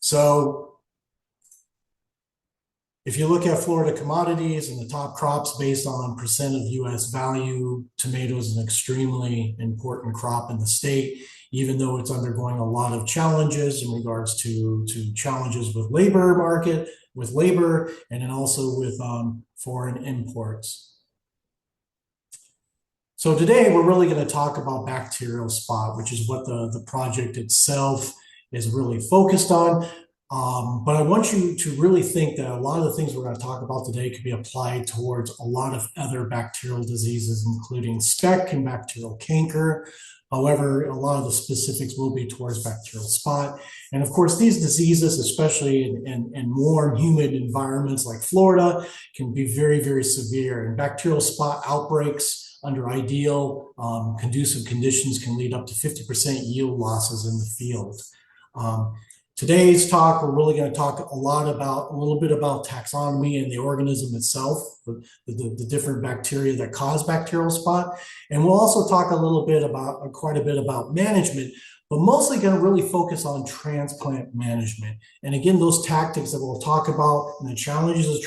So if you look at Florida commodities and the top crops based on percent of US value, tomatoes is an extremely important crop in the state, even though it's undergoing a lot of challenges in regards to challenges with labor market, with labor, and then also with foreign imports. So today we're really going to talk about bacterial spot, which is what the project itself is really focused on. But I want you to really think that a lot of the things we're going to talk about today could be applied towards a lot of other bacterial diseases, including speck and bacterial canker. However, a lot of the specifics will be towards bacterial spot. And of course, these diseases, especially in warm, humid environments like Florida, can be very, very severe. And bacterial spot outbreaks under ideal, conducive conditions can lead up to 50% yield losses in the field. Today's talk, we're really going to talk a little bit about taxonomy and the organism itself, the different bacteria that cause bacterial spot. And we'll also talk quite a bit about management, but mostly going to really focus on transplant management. And again, those tactics that we'll talk about and the challenges of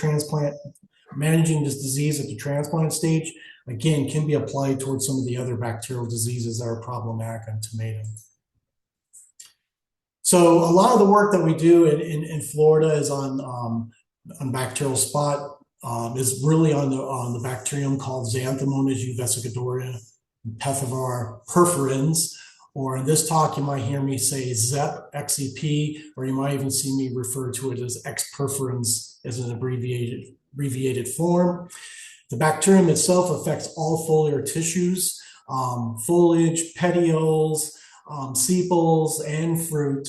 managing this disease at the transplant stage, again, can be applied towards some of the other bacterial diseases that are problematic on tomato. So a lot of the work that we do in Florida is on bacterial spot, is really on the bacterium called Xanthomonas uvesicatoria, Pethvar perforans, or in this talk you might hear me say ZEP, XEP, or you might even see me refer to it as X perforans as an abbreviated form. The bacterium itself affects all foliar tissues, foliage, petioles, sepals, and fruit.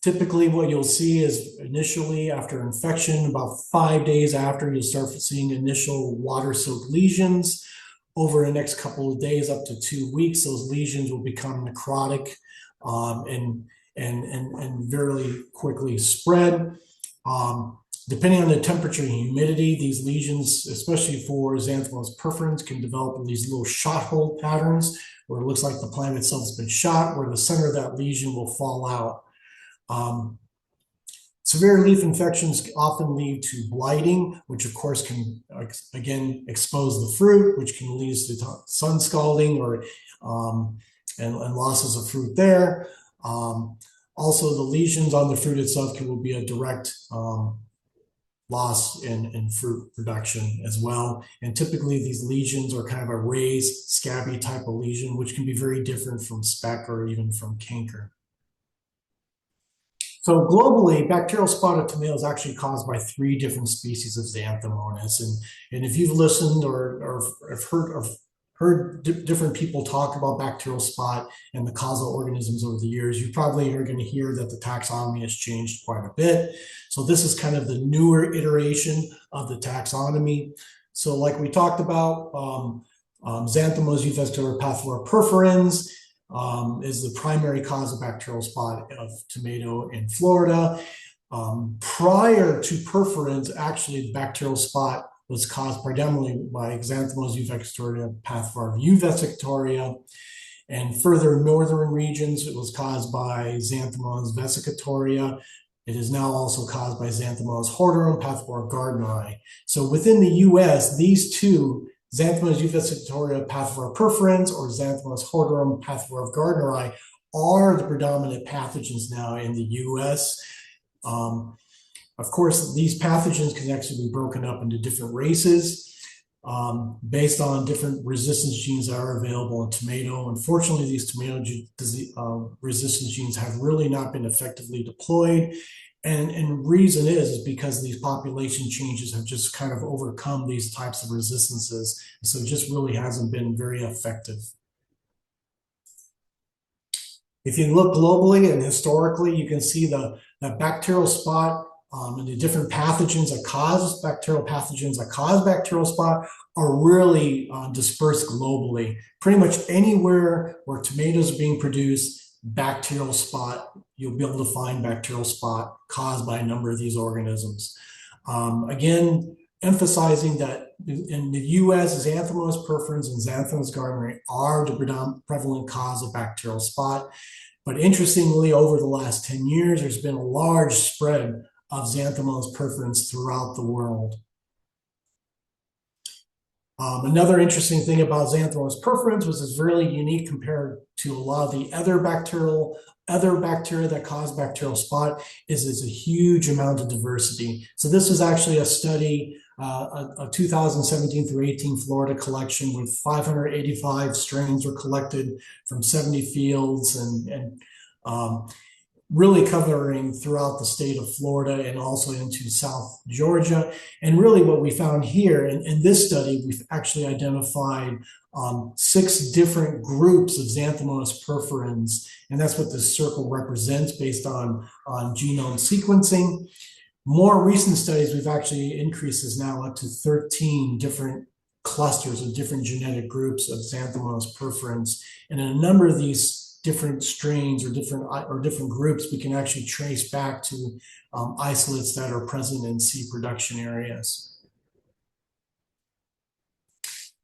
Typically what you'll see is initially after infection, about 5 days after, you'll start seeing initial water-soaked lesions. Over the next couple of days, up to 2 weeks, those lesions will become necrotic and very quickly spread. Depending on the temperature and humidity, these lesions, especially for Xanthomonas perforans, can develop these little shot hole patterns where it looks like the plant itself has been shot, where the center of that lesion will fall out. Severe leaf infections often lead to blighting, which of course can, again, expose the fruit, which can lead to sun scalding and losses of fruit there. Also, the lesions on the fruit itself will be a direct loss in fruit production as well. And typically these lesions are kind of a raised, scabby type of lesion, which can be very different from speck or even from canker. So globally, bacterial spotted tomato is actually caused by 3 different species of Xanthomonas. And if you've listened or have heard different people talk about bacterial spot and the causal organisms over the years, you probably are going to hear that the taxonomy has changed quite a bit. So this is kind of the newer iteration of the taxonomy. So like we talked about, Xanthomonas uvesicatoria Pethvar perforans is the primary cause of bacterial spot of tomato in Florida. Prior to perforans, actually the bacterial spot was caused predominantly by Xanthomonas uvesicatoria Pethvar uvesicatoria. And further northern regions, it was caused by Xanthomonas vesicatoria. It is now also caused by Xanthomonas hordeum Pethvar gardneri. So within the US, these two, Xanthomonas uvesicatoria Pethvar perforans or Xanthomonas hordeum Pethvar gardneri, are the predominant pathogens now in the US. Of course, these pathogens can actually be broken up into different races based on different resistance genes that are available in tomato. Unfortunately, these tomato resistance genes have really not been effectively deployed. And reason is because these population changes have just kind of overcome these types of resistances. So it just really hasn't been very effective. If you look globally and historically, you can see the bacterial spot and the different pathogens that cause bacterial spot are really dispersed globally. Pretty much anywhere where tomatoes are being produced, bacterial spot, you'll be able to find bacterial spot caused by a number of these organisms. Again, emphasizing that in the US, Xanthomonas perforans and Xanthomonas gardneri are the prevalent cause of bacterial spot. But interestingly, over the last 10 years, there's been a large spread of Xanthomonas perforans throughout the world. Another interesting thing about Xanthomonas perforans was it's really unique compared to a lot of the other bacteria that cause bacterial spot is there's a huge amount of diversity. So this was actually a study, a 2017 through 18 Florida collection with 585 strains were collected from 70 fields and really covering throughout the state of Florida and also into South Georgia. And really what we found here in this study, we've actually identified 6 different groups of Xanthomonas perforans, and that's what this circle represents based on genome sequencing. More recent studies, we've actually increased this now up to 13 different clusters of different genetic groups of Xanthomonas perforans. And in a number of these different strains or different groups, we can actually trace back to isolates that are present in seed production areas.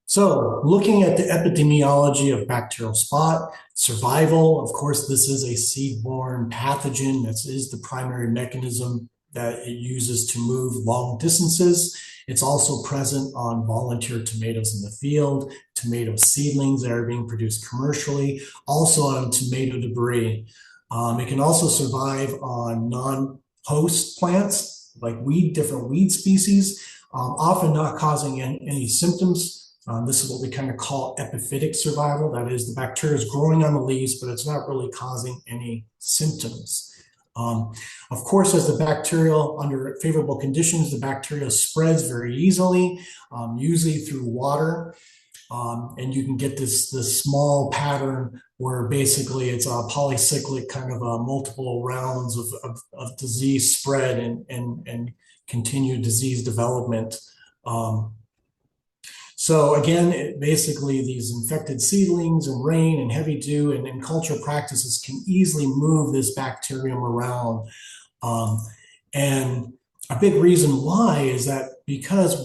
So looking at the epidemiology of bacterial spot, survival, of course, this is a seed-borne pathogen. This is the primary mechanism that it uses to move long distances. It's also present on volunteer tomatoes in the field, tomato seedlings that are being produced commercially, also on tomato debris. It can also survive on non-host plants, like different weed species, often not causing any symptoms. This is what we kind of call epiphytic survival. That is, the bacteria is growing on the leaves, but it's not really causing any symptoms. Of course, as the bacterial, under favorable conditions, the bacteria spreads very easily, usually through water. And you can get this small pattern where basically it's a polycyclic kind of multiple rounds of disease spread and continued disease development. So again, basically these infected seedlings and rain and heavy dew and culture practices can easily move this bacterium around. And a big reason why is that because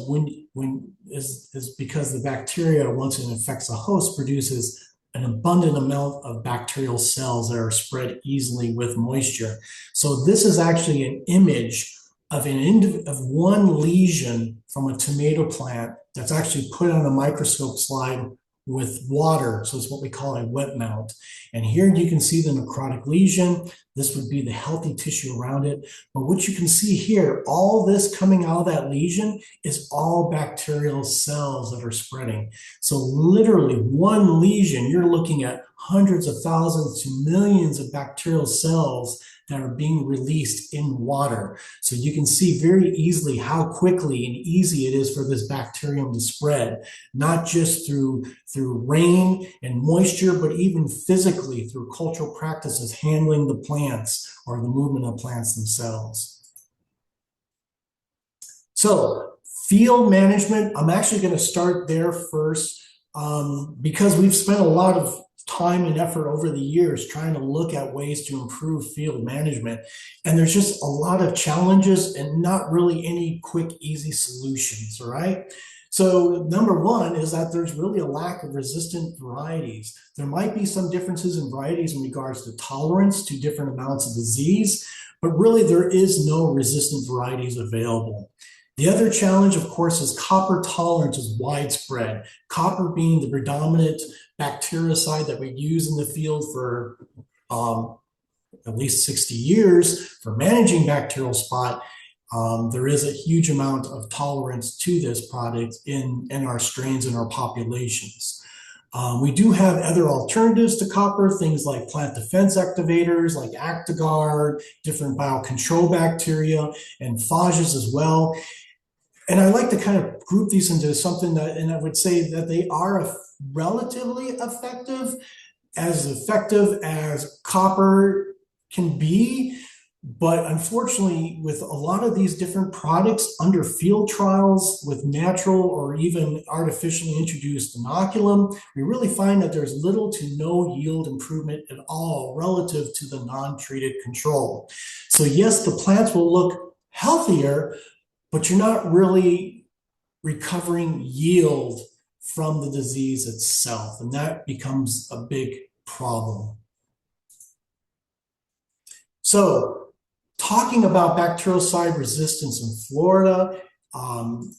because the bacteria, once it infects a host, produces an abundant amount of bacterial cells that are spread easily with moisture. So this is actually an image of one lesion from a tomato plant that's actually put on a microscope slide with water. So it's what we call a wet mount. And here you can see the necrotic lesion. This would be the healthy tissue around it. But what you can see here, all this coming out of that lesion is all bacterial cells that are spreading. So literally one lesion, you're looking at hundreds of thousands to millions of bacterial cells that are being released in water. So you can see very easily how quickly and easy it is for this bacterium to spread, not just through rain and moisture, but even physically through cultural practices, handling the plants or the movement of plants themselves. So field management, I'm actually going to start there first because we've spent a lot of time and effort over the years trying to look at ways to improve field management. And there's just a lot of challenges and not really any quick, easy solutions, all right? So number one is that there's really a lack of resistant varieties. There might be some differences in varieties in regards to tolerance to different amounts of disease, but really there is no resistant varieties available. The other challenge, of course, is copper tolerance is widespread. Copper being the predominant bactericide that we use in the field for at least 60 years for managing bacterial spot. There is a huge amount of tolerance to this product in our strains and our populations. We do have other alternatives to copper, things like plant defense activators like Actigard, different biocontrol bacteria, and phages as well. And I like to kind of group these into something that, and I would say that they are relatively effective as copper can be. But unfortunately, with a lot of these different products under field trials with natural or even artificially introduced inoculum, we really find that there's little to no yield improvement at all relative to the non-treated control. So yes, the plants will look healthier, but you're not really recovering yield from the disease itself. And that becomes a big problem. So talking about bacteriocide resistance in Florida,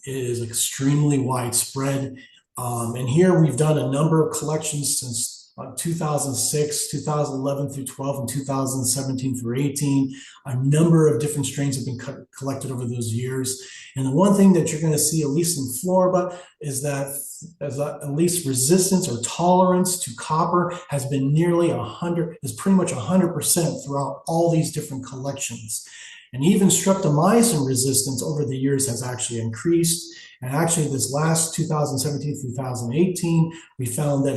it is extremely widespread. And here we've done a number of collections since 2006, 2011 through 12, and 2017 through 18. A number of different strains have been collected over those years. And the one thing that you're going to see, at least in Florida, is that at least resistance or tolerance to copper has been nearly 100, is pretty much 100% throughout all these different collections. And even streptomycin resistance over the years has actually increased. And actually this last 2017, 2018, we found that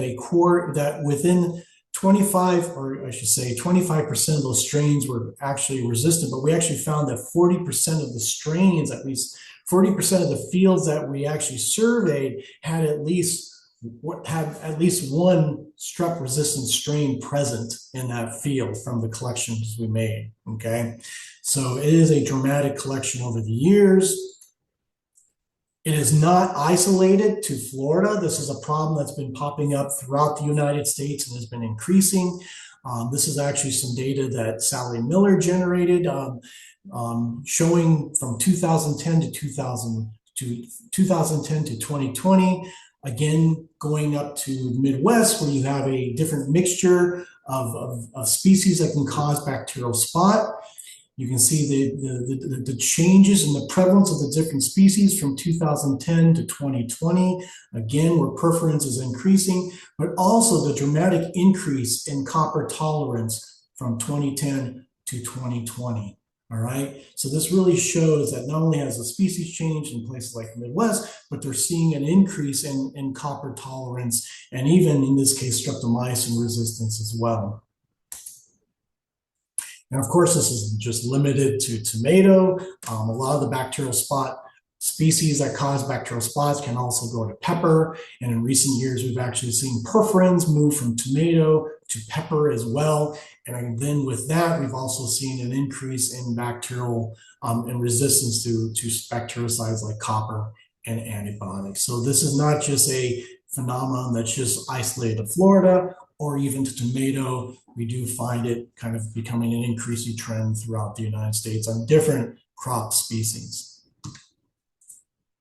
that within 25, or I should say 25% of those strains were actually resistant, but we actually found that 40% of the strains, at least 40% of the fields that we actually surveyed had at least one strep resistant strain present in that field from the collections we made. Okay, so it is a dramatic collection over the years. It is not isolated to Florida. This is a problem that's been popping up throughout the United States and has been increasing. This is actually some data that Sally Miller generated, showing from 2010 to 2010 to 2020. Again, going up to Midwest, where you have a different mixture of species that can cause bacterial spot. You can see the changes in the prevalence of the different species from 2010 to 2020. Again, where perforance is increasing, but also the dramatic increase in copper tolerance from 2010 to 2020. All right, so this really shows that not only has the species changed in places like the Midwest, but they're seeing an increase in copper tolerance, and even in this case, streptomycin resistance as well. And of course, this isn't just limited to tomato. A lot of the bacterial spot species that cause bacterial spots can also go to pepper. And in recent years, we've actually seen perforins move from tomato to pepper as well. And then with that, we've also seen an increase in bacterial and resistance to bactericides like copper and antibiotics. So this is not just a phenomenon that's just isolated to Florida or even to tomato. We do find it kind of becoming an increasing trend throughout the United States on different crop species.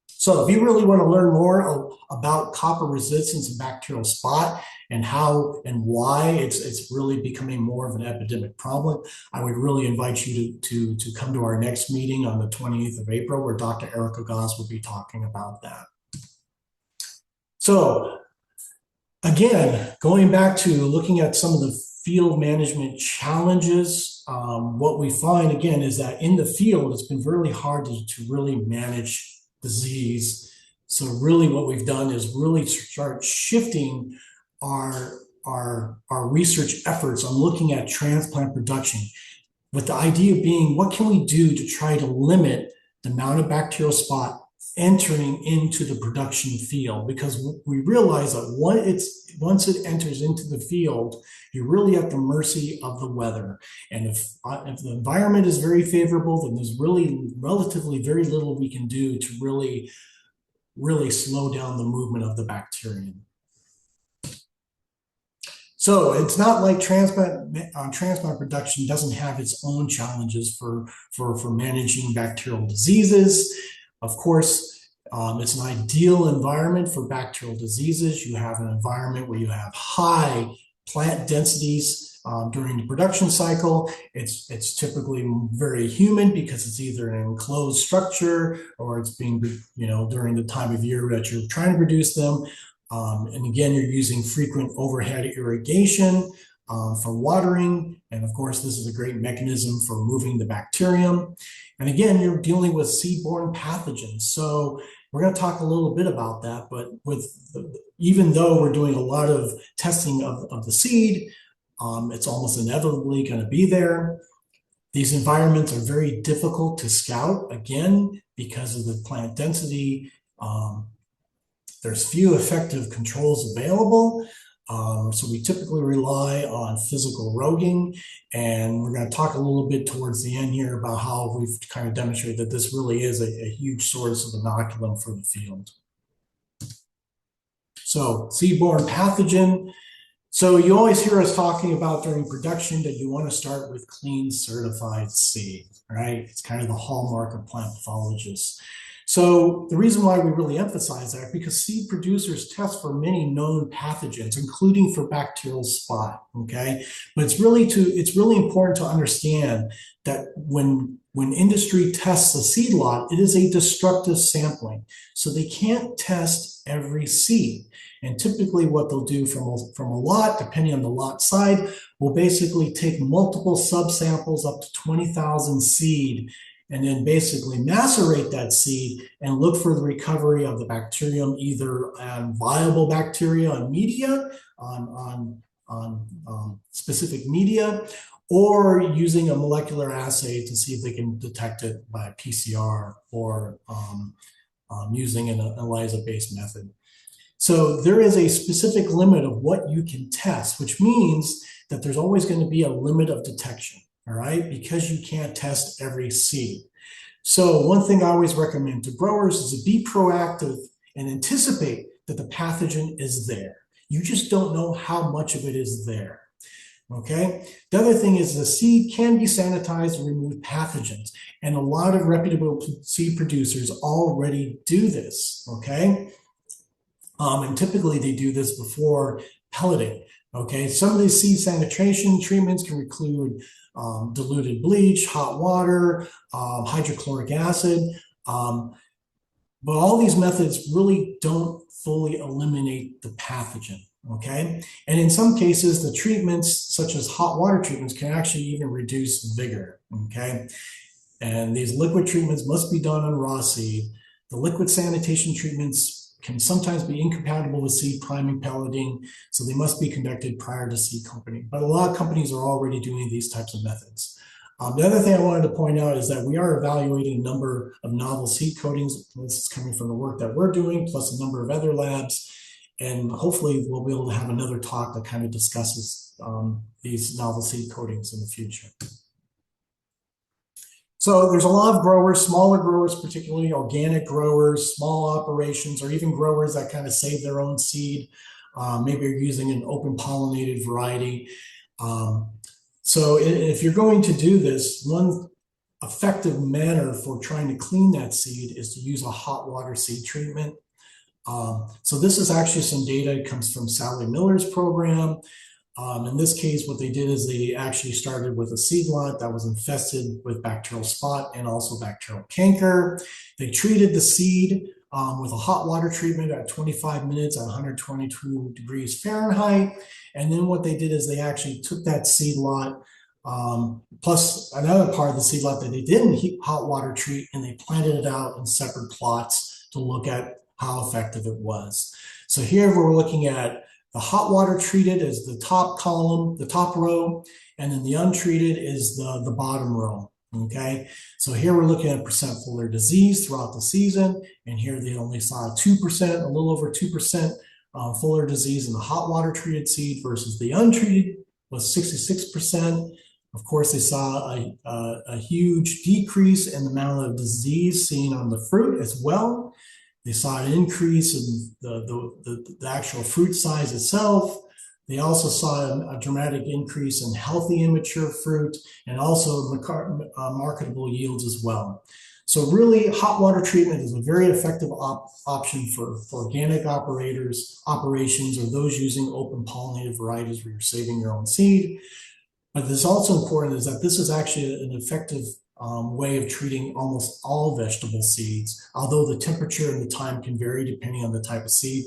So if you really want to learn more about copper resistance and bacterial spot and how and why it's really becoming more of an epidemic problem, I would really invite you to come to our next meeting on the 20th of April, where Dr. Erica Goss will be talking about that. So again, going back to looking at some of the field management challenges, what we find again is that in the field, it's been really hard to really manage disease. So really what we've done is really start shifting our research efforts on looking at transplant production, with the idea being, what can we do to try to limit the amount of bacterial spot entering into the production field? Because we realize that once it enters into the field, you're really at the mercy of the weather. And if the environment is very favorable, then there's really relatively very little we can do to really slow down the movement of the bacterium. So it's not like transplant production doesn't have its own challenges for managing bacterial diseases. Of course, it's an ideal environment for bacterial diseases. You have an environment where you have high plant densities during the production cycle. It's typically very humid because it's either an enclosed structure or it's being, during the time of year that you're trying to produce them. And again, you're using frequent overhead irrigation for watering. And of course, this is a great mechanism for moving the bacterium. And again, you're dealing with seed-borne pathogens. So we're going to talk a little bit about that, but even though we're doing a lot of testing of the seed, it's almost inevitably going to be there. These environments are very difficult to scout, again, because of the plant density. There's few effective controls available. So we typically rely on physical roguing, and we're going to talk a little bit towards the end here about how we've kind of demonstrated that this really is a huge source of inoculum for the field. So seed-borne pathogen, So you always hear us talking about during production that you want to start with clean certified seed, right? It's kind of the hallmark of plant pathologists. So the reason why we really emphasize that, because seed producers test for many known pathogens, including for bacterial spot, okay? But it's really important to understand that when industry tests a seed lot, it is a destructive sampling. So they can't test every seed. And typically what they'll do from a lot, depending on the lot side, will basically take multiple subsamples up to 20,000 seed and then basically macerate that seed and look for the recovery of the bacterium, either on viable bacteria on media, on specific media, or using a molecular assay to see if they can detect it by PCR or using an ELISA-based method. So there is a specific limit of what you can test, which means that there's always going to be a limit of detection, all right, because you can't test every seed. So one thing I always recommend to growers is to be proactive and anticipate that the pathogen is there. You just don't know how much of it is there. Okay. The other thing is the seed can be sanitized and remove pathogens. And a lot of reputable seed producers already do this. Okay. And typically they do this before pelleting. Okay, some of these seed sanitation treatments can include diluted bleach, hot water, hydrochloric acid. But all these methods really don't fully eliminate the pathogen. Okay, and in some cases, the treatments, such as hot water treatments, can actually even reduce vigor. Okay, and these liquid treatments must be done on raw seed. The liquid sanitation treatments can sometimes be incompatible with seed priming, pelleting, so they must be conducted prior to seed company. But a lot of companies are already doing these types of methods. The other thing I wanted to point out is that we are evaluating a number of novel seed coatings. This is coming from the work that we're doing, plus a number of other labs. And hopefully we'll be able to have another talk that kind of discusses these novel seed coatings in the future. So there's a lot of growers, smaller growers, particularly organic growers, small operations, or even growers that kind of save their own seed. Maybe you're using an open pollinated variety. So if you're going to do this, one effective manner for trying to clean that seed is to use a hot water seed treatment. So this is actually some data. It comes from Sally Miller's program. In this case, what they did is they actually started with a seed lot that was infested with bacterial spot and also bacterial canker. They treated the seed with a hot water treatment at 25 minutes at 122 degrees Fahrenheit. And then what they did is they actually took that seed lot plus another part of the seed lot that they didn't hot water treat, and they planted it out in separate plots to look at how effective it was. So here we're looking at the hot water treated is the top column, the top row, and then the untreated is the bottom row. Okay, so here we're looking at percent fuller disease throughout the season, and here they only saw 2%, a little over 2% fuller disease in the hot water treated seed versus the untreated was 66%. Of course, they saw a huge decrease in the amount of disease seen on the fruit as well. They saw an increase in the actual fruit size itself. They also saw a dramatic increase in healthy immature fruit and also marketable yields as well. So really, hot water treatment is a very effective option for organic operations or those using open pollinated varieties where you're saving your own seed. But it's also important is that this is actually an effective way of treating almost all vegetable seeds, although the temperature and the time can vary depending on the type of seed.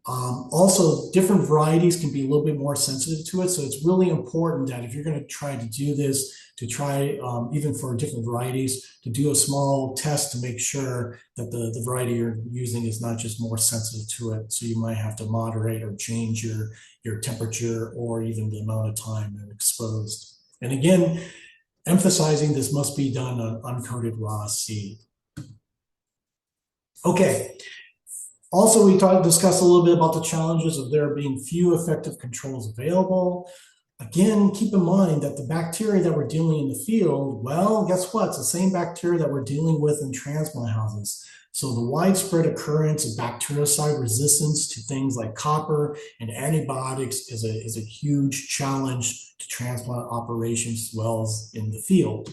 Also, different varieties can be a little bit more sensitive to it. So it's really important that if you're going to try to do this, to try, even for different varieties, to do a small test to make sure that the variety you're using is not just more sensitive to it. So you might have to moderate or change your temperature or even the amount of time they're exposed. And again, emphasizing this must be done on uncoated raw seed. Okay. Also, we discussed a little bit about the challenges of there being few effective controls available. Again, keep in mind that the bacteria that we're dealing in the field, well, guess what? It's the same bacteria that we're dealing with in transplant houses. So the widespread occurrence of bactericide resistance to things like copper and antibiotics is a huge challenge to transplant operations as well as in the field.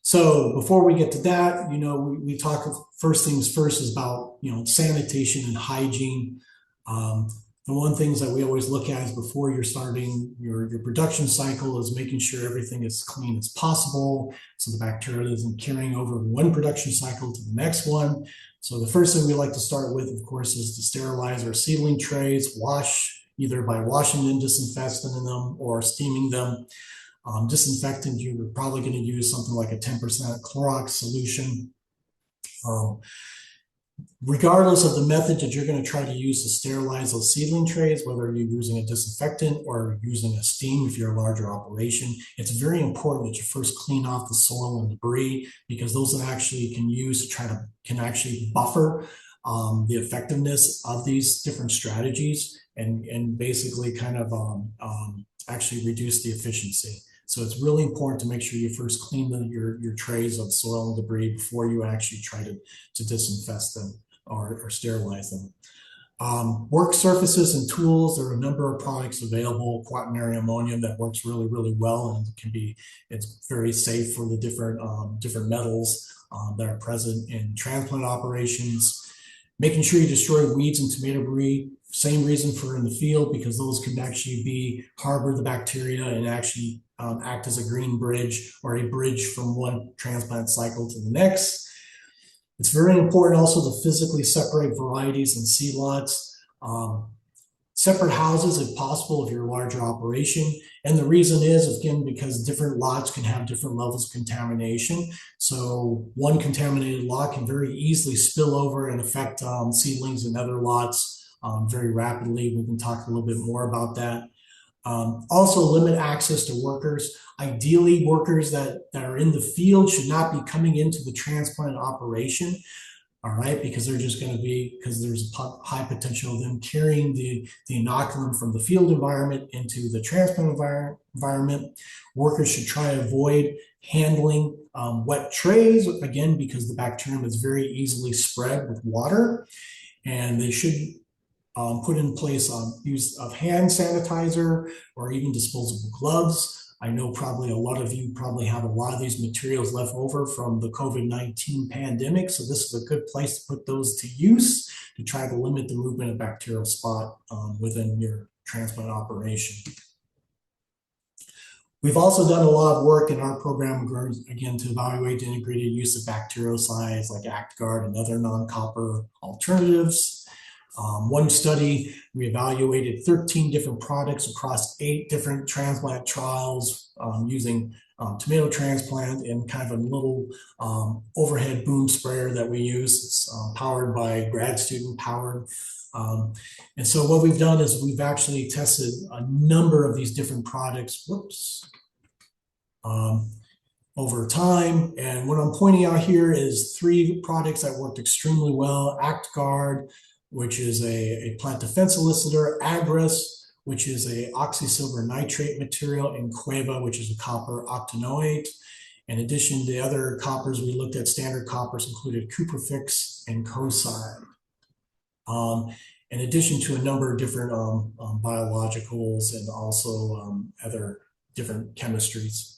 So before we get to that, we talk first things first is about, sanitation and hygiene. The one things that we always look at is before you're starting your production cycle is making sure everything is clean as possible. So the bacteria isn't carrying over one production cycle to the next one. So the first thing we like to start with, of course, is to sterilize our seedling trays, wash either by washing and disinfecting them or steaming them. Disinfectant, you're probably going to use something like a 10% Clorox solution. Regardless of the method that you're going to try to use to sterilize those seedling trays, whether you're using a disinfectant or using a steam if you're a larger operation, it's very important that you first clean off the soil and debris, because those that actually can actually buffer the effectiveness of these different strategies and basically kind of actually reduce the efficiency. So it's really important to make sure you first clean your trays of soil and debris before you actually try to disinfect them or sterilize them. Work surfaces and tools, there are a number of products available, quaternary ammonium that works really, really well, and it's very safe for the different metals that are present in transplant operations. Making sure you destroy weeds and tomato debris, same reason for in the field, because those can actually harbor the bacteria and actually act as a green bridge or a bridge from one transplant cycle to the next. It's very important also to physically separate varieties and seed lots. Separate houses if possible if you're a larger operation. And the reason is, again, because different lots can have different levels of contamination. So one contaminated lot can very easily spill over and affect seedlings in other lots very rapidly. We can talk a little bit more about that. Also limit access to workers. Ideally, workers that are in the field should not be coming into the transplant operation, all right, because they're just going to because there's a high potential of them carrying the inoculum from the field environment into the transplant environment. Workers should try to avoid handling wet trays, again, because the bacterium is very easily spread with water, and they should put in place use of hand sanitizer or even disposable gloves. I know probably a lot of you probably have a lot of these materials left over from the COVID-19 pandemic. So this is a good place to put those to use to try to limit the movement of bacterial spot within your transplant operation. We've also done a lot of work in our program, again, to evaluate the integrated use of bactericides like ActGuard and other non-copper alternatives. One study, we evaluated 13 different products across 8 different transplant trials using tomato transplant and kind of a little overhead boom sprayer that we use. It's powered by grad student powered. And so what we've done is we've actually tested a number of these different products, over time. And what I'm pointing out here is 3 products that worked extremely well: ActGuard, which is a plant defense elicitor; Agris, which is a oxysilver nitrate material; and Quell, which is a copper octanoate. In addition, the other coppers we looked at, standard coppers, included Cuprofix and Coside. In addition to a number of different biologicals and also other different chemistries.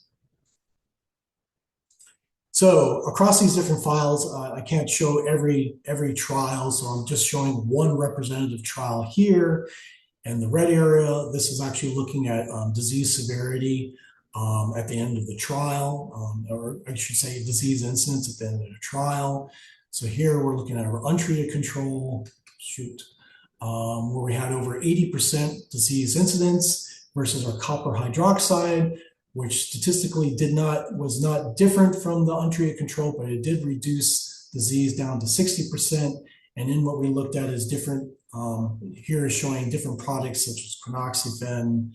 So across these different files, I can't show every trial, so I'm just showing one representative trial here. And the red area, this is actually looking at disease severity at the end of the trial, or I should say disease incidence at the end of the trial. So here we're looking at our untreated control, where we had over 80% disease incidence versus our copper hydroxide, which statistically was not different from the untreated control, but it did reduce disease down to 60%. And then what we looked at is different, here is showing different products such as quinoxafen.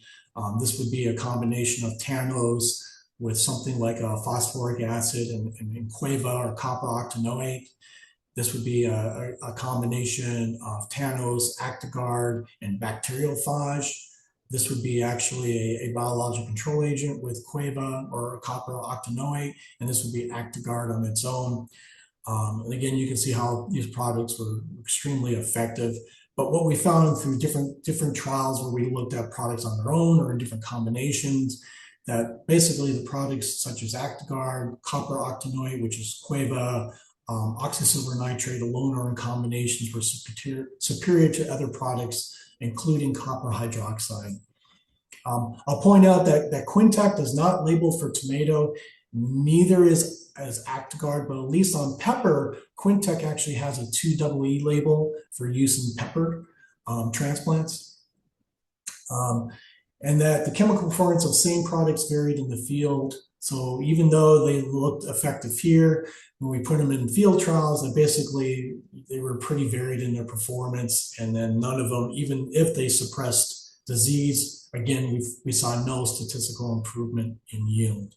This would be a combination of tannose with something like a phosphoric acid and Quell or copper octanoate. This would be a combination of tannose, ActGuard, and bacteriophage. This would be actually a biological control agent with Quell or copper octanoate, and this would be ActGuard on its own. And again, you can see how these products were extremely effective. But what we found through different trials where we looked at products on their own or in different combinations, that basically the products such as Actigard, copper octanoate, which is Queva, oxysilver nitrate alone or in combinations were superior to other products, including copper hydroxide. I'll point out that Quintac does not label for tomato, neither is as Actigard, but at least on pepper, Quintac actually has a 2EE label for use in pepper transplants. And that the chemical performance of same products varied in the field. So even though they looked effective here, when we put them in field trials, and basically they were pretty varied in their performance. And then none of them, even if they suppressed disease, again, we saw no statistical improvement in yield.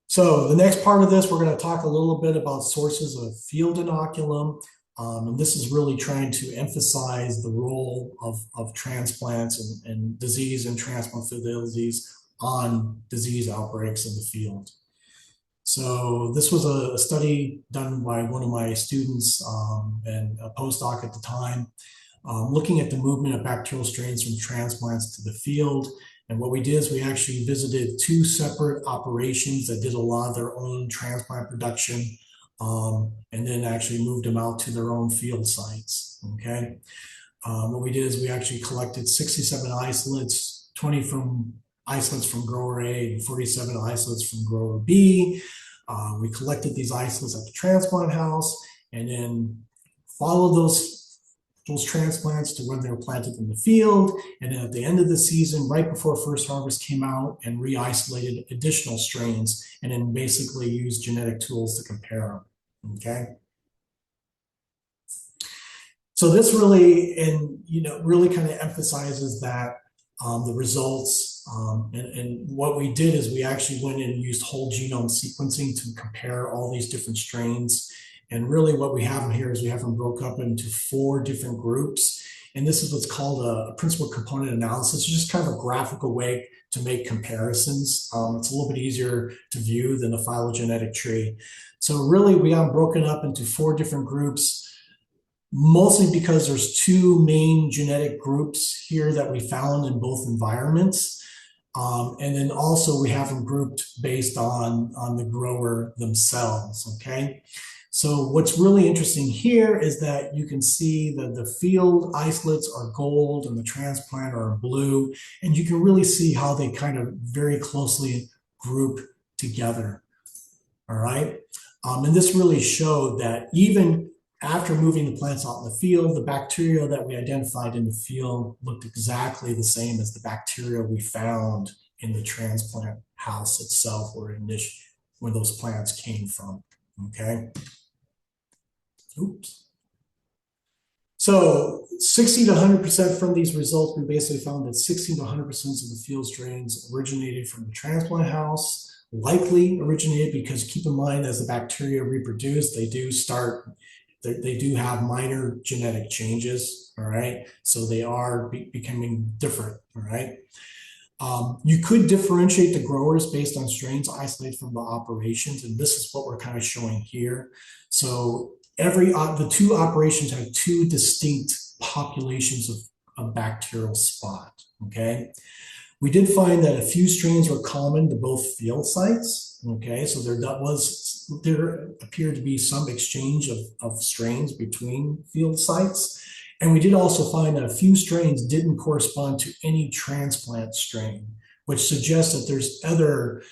So the next part of this, we're going to talk a little bit about sources of field inoculum. And this is really trying to emphasize the role of transplants and disease and transplant facilities on disease outbreaks in the field. So this was a study done by one of my students and a postdoc at the time, looking at the movement of bacterial strains from transplants to the field. And what we did is we actually visited 2 separate operations that did a lot of their own transplant production, and then actually moved them out to their own field sites, okay? What we did is we actually collected 67 isolates, 20 from isolates from grower A and 47 isolates from grower B. We collected these isolates at the transplant house and then followed those transplants to when they were planted in the field. And then at the end of the season, right before first harvest, came out and re-isolated additional strains and then basically used genetic tools to compare them, okay? So this really, really kind of emphasizes that the results and what we did is we actually went in and used whole genome sequencing to compare all these different strains. And really what we have here is we have them broke up into 4 different groups. And this is what's called a principal component analysis. It's just kind of a graphical way to make comparisons. It's a little bit easier to view than a phylogenetic tree. So really we have broken up into 4 different groups, mostly because there's 2 main genetic groups here that we found in both environments. And then also we have them grouped based on the grower themselves, okay? So what's really interesting here is that you can see that the field isolates are gold and the transplant are blue, and you can really see how they kind of very closely group together, all right? And this really showed that even after moving the plants out in the field, the bacteria that we identified in the field looked exactly the same as the bacteria we found in the transplant house itself where those plants came from, okay? Oops. So 60 to 100% from these results, we basically found that 60 to 100% of the field strains originated from the transplant house, likely originated because keep in mind as the bacteria reproduce, they do have minor genetic changes, all right? So they are becoming different, all right? You could differentiate the growers based on strains isolated from the operations, and this is what we're kind of showing here. So the 2 operations have 2 distinct populations of bacterial spot, okay? We did find that a few strains were common to both field sites, okay? So there appeared to be some exchange of strains between field sites. And we did also find that a few strains didn't correspond to any transplant strain, which suggests that there's either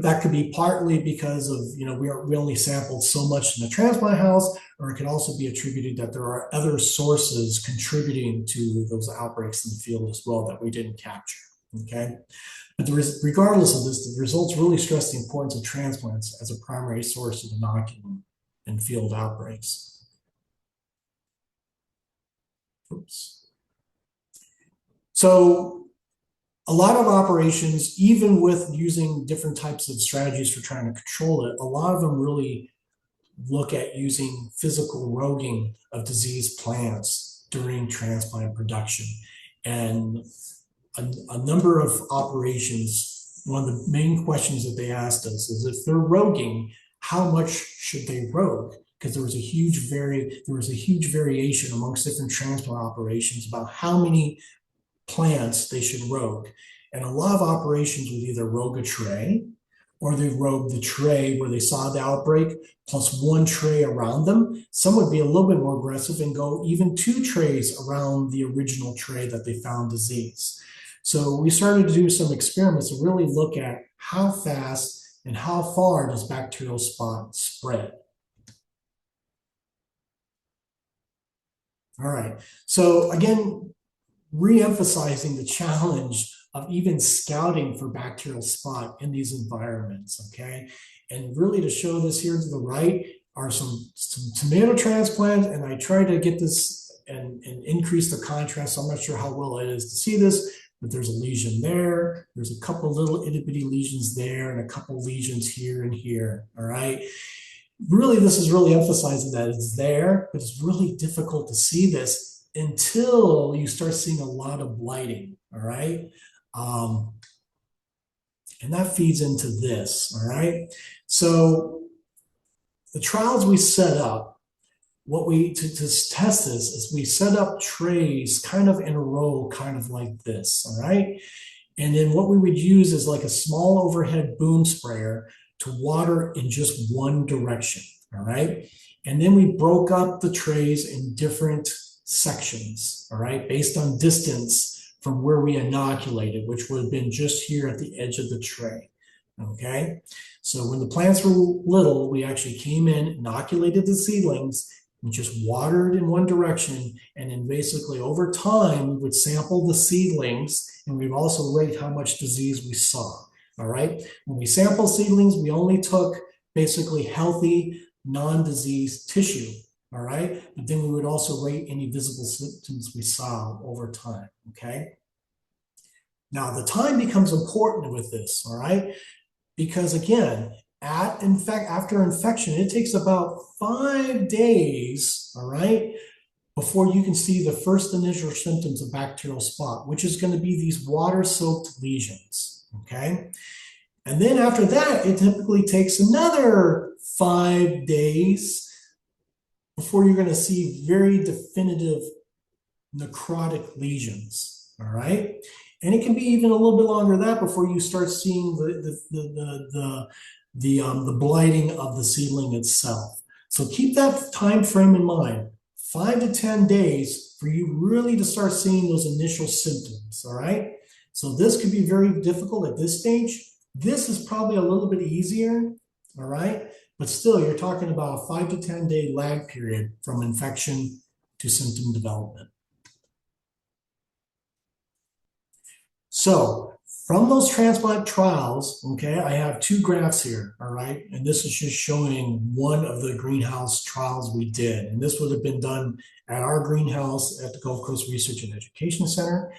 that could be partly because of, we only sampled so much in the transplant house, or it could also be attributed that there are other sources contributing to those outbreaks in the field as well that we didn't capture, okay? But regardless of this, the results really stress the importance of transplants as a primary source of inoculum in field outbreaks. Oops. So a lot of operations, even with using different types of strategies for trying to control it, a lot of them really look at using physical roguing of diseased plants during transplant production. And a number of operations one of the main questions that they asked us is if they're roguing, how much should they rogue? Because there was a huge variation amongst different transplant operations about how many plants they should rogue. And a lot of operations would either rogue a tray, or they rogue the tray where they saw the outbreak plus one tray around them. Some would be a little bit more aggressive and go even 2 trays around the original tray that they found disease. So we started to do some experiments to really look at how fast and how far does bacterial spot spread. All right, so again, re-emphasizing the challenge of even scouting for bacterial spot in these environments, okay? And really to show this here to the right are some tomato transplants, and I try to get this and increase the contrast. So I'm not sure how well it is to see this, but there's a lesion there. There's a couple little itty bitty lesions there and a couple lesions here and here, all right? Really, this is really emphasizing that it's there, but it's really difficult to see this until you start seeing a lot of blighting, all right? And that feeds into this, all right? So the trials we set up, to test this is we set up trays kind of in a row, kind of like this, all right? And then what we would use is like a small overhead boom sprayer to water in just one direction, all right? And then we broke up the trays in different sections, all right, based on distance from where we inoculated, which would have been just here at the edge of the tray, okay? So when the plants were little, we actually came in, inoculated the seedlings, and just watered in one direction, and then basically over time, we would sample the seedlings, and we'd also rate how much disease we saw, all right? When we sample seedlings, we only took basically healthy, non-diseased tissue, all right? But then we would also rate any visible symptoms we saw over time, okay? Now, the time becomes important with this, all right? Because again, after infection, it takes about 5 days, all right, before you can see the first initial symptoms of bacterial spot, which is going to be these water-soaked lesions, okay? And then after that, it typically takes another 5 days before you're going to see very definitive necrotic lesions, all right? And it can be even a little bit longer than that before you start seeing the blighting of the seedling itself. So keep that time frame in mind, 5 to 10 days for you really to start seeing those initial symptoms, all right? So this could be very difficult at this stage. This is probably a little bit easier, all right? But still, you're talking about a 5 to 10 day lag period from infection to symptom development. So from those transplant trials, okay, I have 2 graphs here, all right? And this is just showing one of the greenhouse trials we did. And this would have been done at our greenhouse at the Gulf Coast Research and Education Center.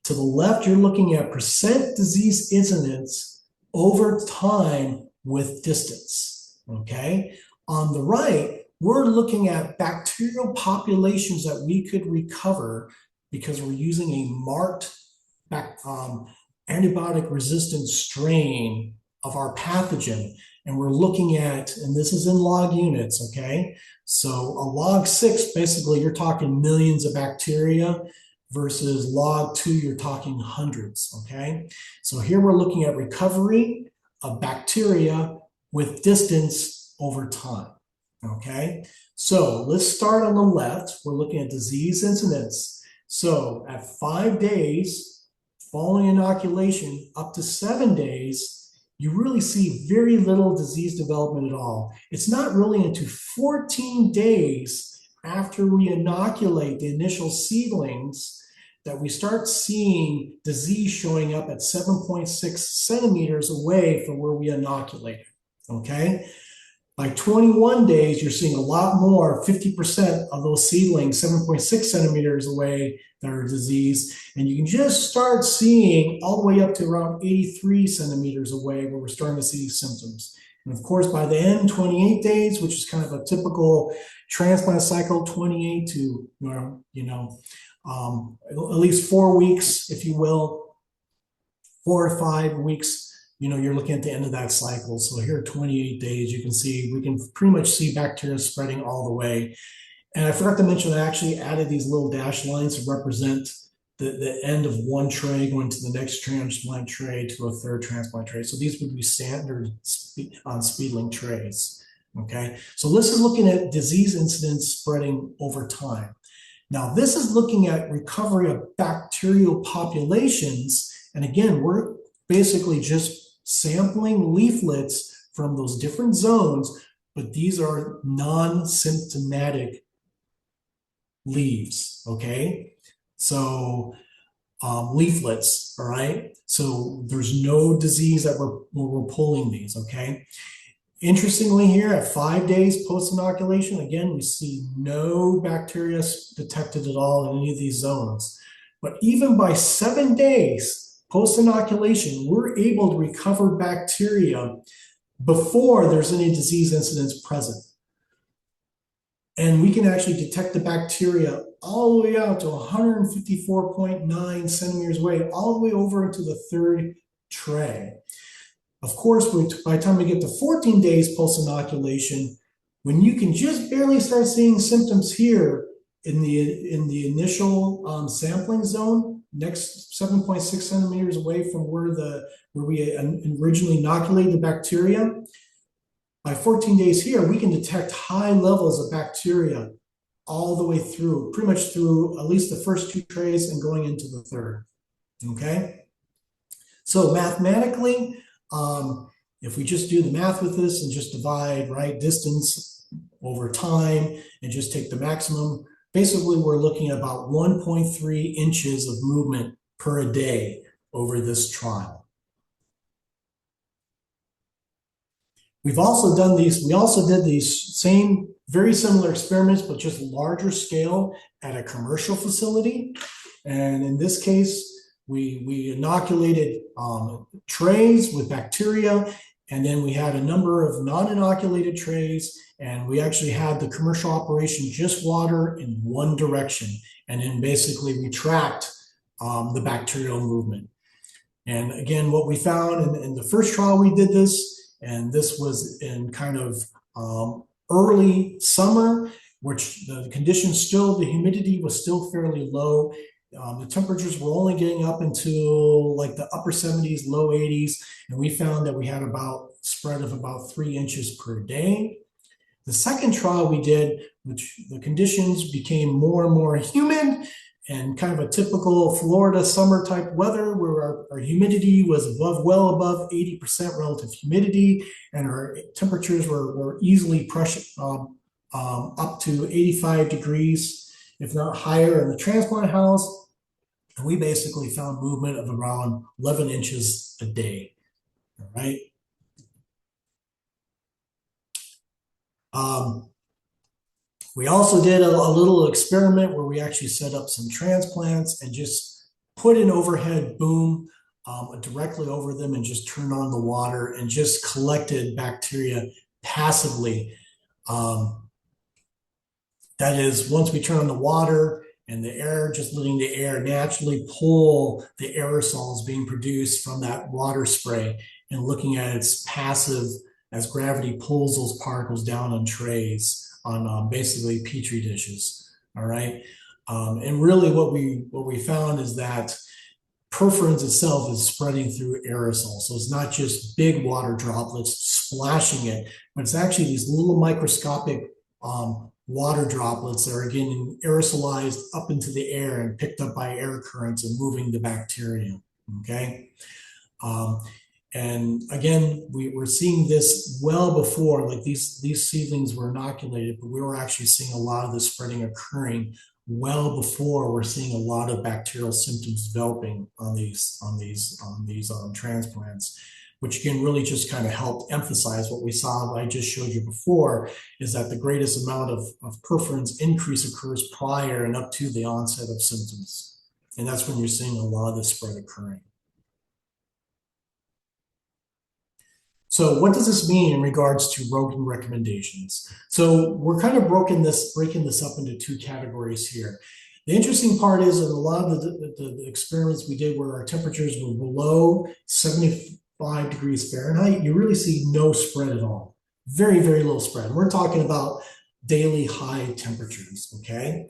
To the left, you're looking at percent disease incidence over time with distance, okay? On the right, we're looking at bacterial populations that we could recover because we're using a marked antibiotic resistant strain of our pathogen. And we're looking at, and this is in log units, okay? So a log 6, basically you're talking millions of bacteria versus log 2, you're talking hundreds, okay? So here we're looking at recovery of bacteria with distance over time, okay? So let's start on the left. We're looking at disease incidence. So at 5 days, following inoculation, up to 7 days, you really see very little disease development at all. It's not really until 14 days after we inoculate the initial seedlings that we start seeing disease showing up at 7.6 centimeters away from where we inoculated, okay? By 21 days, you're seeing a lot more, 50% of those seedlings, 7.6 centimeters away that are diseased. And you can just start seeing all the way up to around 83 centimeters away where we're starting to see symptoms. And of course, by the end, 28 days, which is kind of a typical transplant cycle, 28 to, at least 4 weeks, if you will, 4 or 5 weeks, you're looking at the end of that cycle. So here, 28 days, you can see, we can pretty much see bacteria spreading all the way. And I forgot to mention, I actually added these little dash lines to represent the end of one tray going to the next transplant tray to a third transplant tray. So these would be standard speedling trays. Okay, so this is looking at disease incidence spreading over time. Now, this is looking at recovery of bacterial populations. And again, we're basically just sampling leaflets from those different zones, but these are non-symptomatic leaves, okay? So leaflets, all right? So there's no disease that we're pulling these, okay? Interestingly here, at 5 days post-inoculation, again, we see no bacteria detected at all in any of these zones. But even by 7 days post-inoculation, we're able to recover bacteria before there's any disease incidence present. And we can actually detect the bacteria all the way out to 154.9 centimeters away, all the way over into the third tray. Of course, by the time we get to 14 days post-inoculation, when you can just barely start seeing symptoms here in the initial sampling zone, next 7.6 centimeters away from where we originally inoculated the bacteria, by 14 days here, we can detect high levels of bacteria all the way through, pretty much through at least the first 2 trays and going into the third, okay? So mathematically, if we just do the math with this and just divide, right, distance over time and just take the maximum, basically we're looking at about 1.3 inches of movement per day over this trial. We've also done these, we also did these same, very similar experiments, but just larger scale at a commercial facility. And in this case, we inoculated trays with bacteria, and then we had a number of non-inoculated trays, and we actually had the commercial operation just water in one direction. And then basically we tracked the bacterial movement. And again, what we found in the first trial we did this, and this was in kind of early summer, which the conditions still, the humidity was still fairly low. The temperatures were only getting up into like the upper 70s, low 80s, and we found that we had about spread of about 3 inches per day. The second trial we did, which the conditions became more and more humid and kind of a typical Florida summer type weather where our humidity was well above 80% relative humidity, and our temperatures were easily up to 85 degrees, if not higher, in the transplant house. And we basically found movement of around 11 inches a day, all right? We also did a little experiment where we actually set up some transplants and just put an overhead boom directly over them and just turned on the water and just collected bacteria passively. That is, once we turn on the water and the air, just letting the air naturally pull the aerosols being produced from that water spray and looking at its passive as gravity pulls those particles down on trays, on basically Petri dishes, all right? And really what we found is that perforins itself is spreading through aerosol. So it's not just big water droplets splashing it, but it's actually these little microscopic water droplets that are getting aerosolized up into the air and picked up by air currents and moving the bacteria, okay? And again, we're seeing this well before, like these seedlings were inoculated, but we were actually seeing a lot of the spreading occurring well before we're seeing a lot of bacterial symptoms developing on these transplants, which again really just kind of helped emphasize what we saw, what I just showed you before, is that the greatest amount of perforins increase occurs prior and up to the onset of symptoms. And that's when you're seeing a lot of the spread occurring. So what does this mean in regards to Rogan recommendations? So we're kind of breaking this up into 2 categories here. The interesting part is that a lot of the experiments we did where our temperatures were below 70 5 degrees Fahrenheit, you really see no spread at all. Very, very low spread. We're talking about daily high temperatures, okay?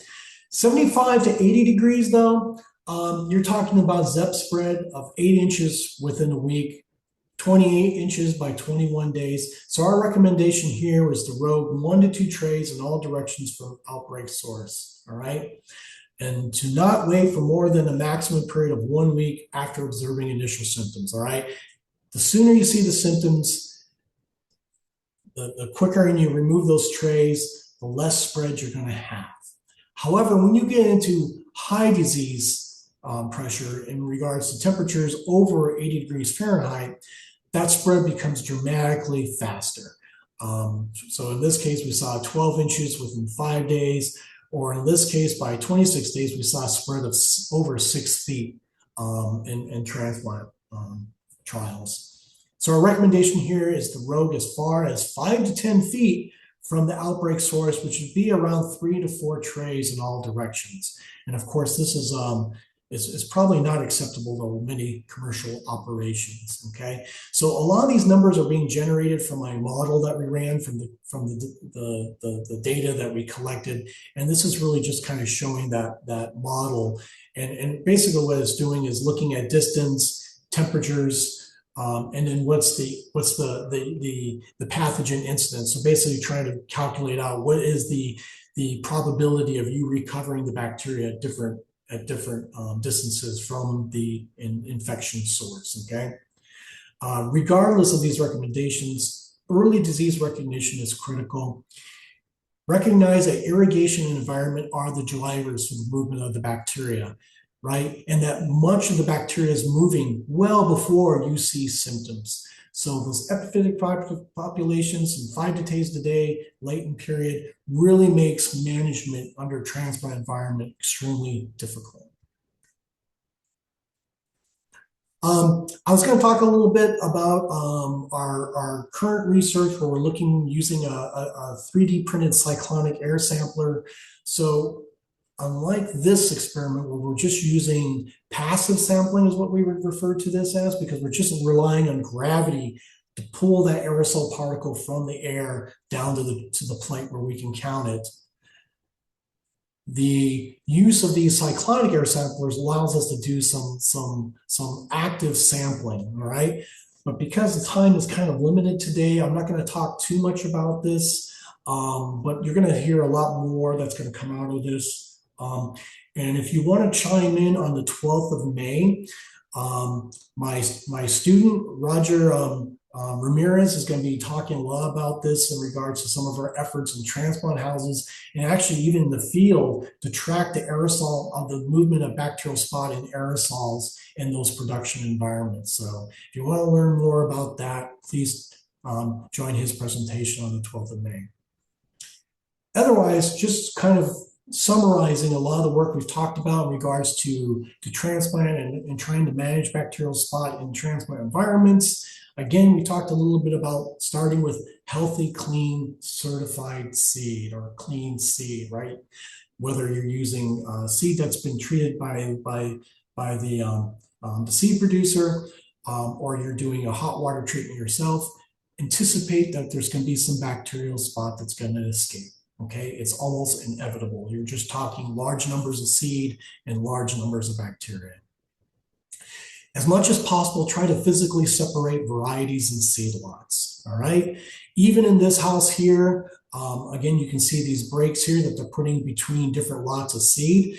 75 to 80 degrees though, you're talking about ZEP spread of 8 inches within a week, 28 inches by 21 days. So our recommendation here was to row 1 to 2 trays in all directions from outbreak source, all right? And to not wait for more than a maximum period of 1 week after observing initial symptoms, all right? The sooner you see the symptoms, the quicker you remove those trays, the less spread you're going to have. However, when you get into high disease pressure in regards to temperatures over 80 degrees Fahrenheit, that spread becomes dramatically faster. So in this case, we saw 12 inches within 5 days, or in this case, by 26 days, we saw a spread of over 6 feet in transplant trials. So our recommendation here is to row as far as 5 to 10 feet from the outbreak source, which would be around 3 to 4 trays in all directions. And of course, this is probably not acceptable to many commercial operations. Okay, so a lot of these numbers are being generated from my model that we ran from the data that we collected, and this is really just kind of showing that model. And basically, what it's doing is looking at distance, temperatures. And then what's the pathogen incidence? So basically trying to calculate out what is the probability of you recovering the bacteria at different distances from the infection source, okay? Regardless of these recommendations, early disease recognition is critical. Recognize that irrigation and environment are the drivers for the movement of the bacteria, right? And that much of the bacteria is moving well before you see symptoms. So those epiphytic populations in 5 to 10 days a day, latent period, really makes management under transplant environment extremely difficult. I was going to talk a little bit about our current research where we're looking using a 3D printed cyclonic air sampler. So unlike this experiment where we're just using passive sampling is what we would refer to this as, because we're just relying on gravity to pull that aerosol particle from the air down to the plate where we can count it. The use of these cyclonic air samplers allows us to do some active sampling, all right? But because the time is kind of limited today, I'm not going to talk too much about this, but you're going to hear a lot more that's going to come out of this. And if you want to chime in on the 12th of May, my student, Roger Ramirez, is going to be talking a lot about this in regards to some of our efforts in transplant houses and actually even in the field to track the aerosol of the movement of bacterial spot in aerosols in those production environments. So if you want to learn more about that, please join his presentation on the 12th of May. Otherwise, just kind of summarizing a lot of the work we've talked about in regards to transplant and trying to manage bacterial spot in transplant environments. Again, we talked a little bit about starting with healthy, clean, certified seed or clean seed, right? Whether you're using seed that's been treated by the seed producer or you're doing a hot water treatment yourself, anticipate that there's going to be some bacterial spot that's going to escape. Okay, it's almost inevitable. You're just talking large numbers of seed and large numbers of bacteria. As much as possible, try to physically separate varieties and seed lots, all right? Even in this house here, again, you can see these breaks here that they're putting between different lots of seed.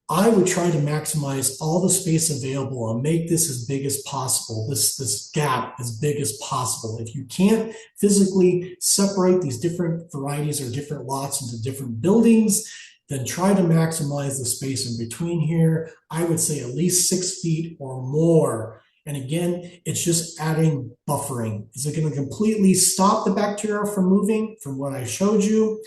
I would try to maximize all the space available and make this as big as possible, this gap as big as possible. If you can't physically separate these different varieties or different lots into different buildings, then try to maximize the space in between here. I would say at least 6 feet or more. And again, it's just adding buffering. Is it going to completely stop the bacteria from moving from what I showed you?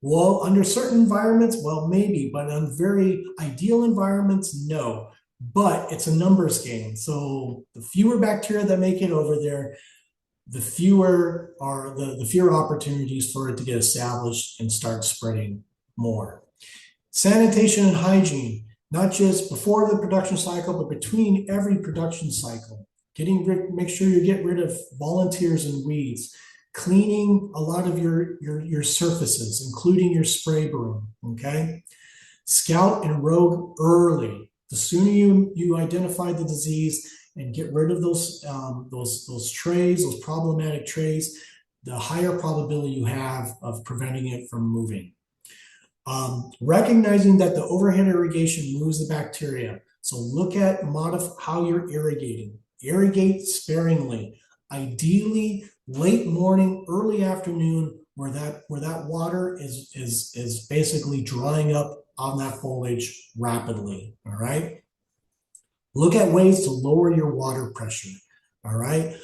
Well, under certain environments, well, maybe, but on very ideal environments, no. But it's a numbers game. So the fewer bacteria that make it over there, the fewer opportunities for it to get established and start spreading more. Sanitation and hygiene, not just before the production cycle, but between every production cycle. make sure you get rid of volunteers and weeds, cleaning a lot of your surfaces, including your spray broom, okay? Scout and rogue early. The sooner you identify the disease and get rid of those trays, those problematic trays, the higher probability you have of preventing it from moving. Recognizing that the overhead irrigation moves the bacteria. So look at how you're irrigating. Irrigate sparingly. Ideally, late morning, early afternoon, where that water is basically drying up on that foliage rapidly. All right. Look at ways to lower your water pressure. All right.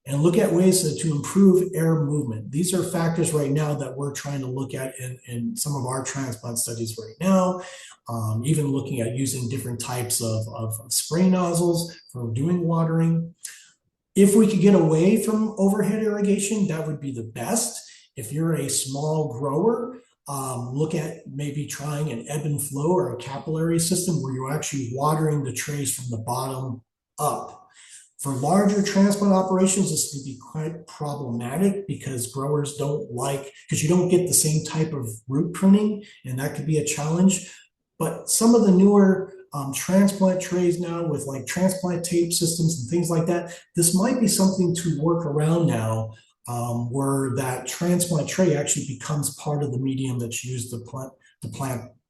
And look at ways to improve air movement. These are factors right now that we're trying to look at in some of our transplant studies right now, even looking at using different types of spray nozzles for doing watering. If we could get away from overhead irrigation, that would be the best. If you're a small grower, look at maybe trying an ebb and flow or a capillary system where you're actually watering the trays from the bottom up. For larger transplant operations, this can be quite problematic because growers don't like, because you don't get the same type of root pruning, and that could be a challenge. But some of the newer transplant trays now with like transplant tape systems and things like that, this might be something to work around now, where that transplant tray actually becomes part of the medium that's used to plant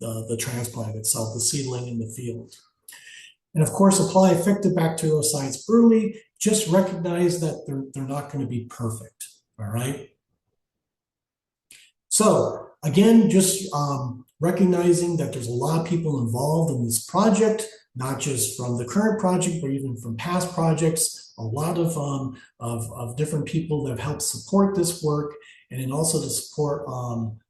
the transplant itself, the seedling in the field. And of course, apply effective bactericides early. Just recognize that they're not going to be perfect. All right. So again, just recognizing that there's a lot of people involved in this project, not just from the current project, but even from past projects. A lot of different people that have helped support this work, and then also to support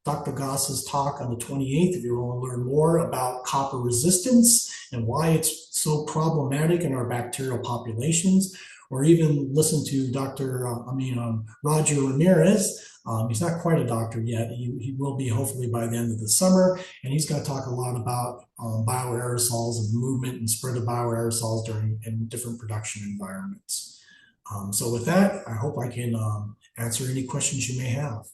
Dr. Goss's talk on the 28th if you want to learn more about copper resistance and why it's so problematic in our bacterial populations, or even listen to Roger Ramirez. He's not quite a doctor yet. He will be hopefully by the end of the summer, and he's going to talk a lot about bioaerosols and movement and spread of bioaerosols in different production environments. So with that, I hope I can answer any questions you may have.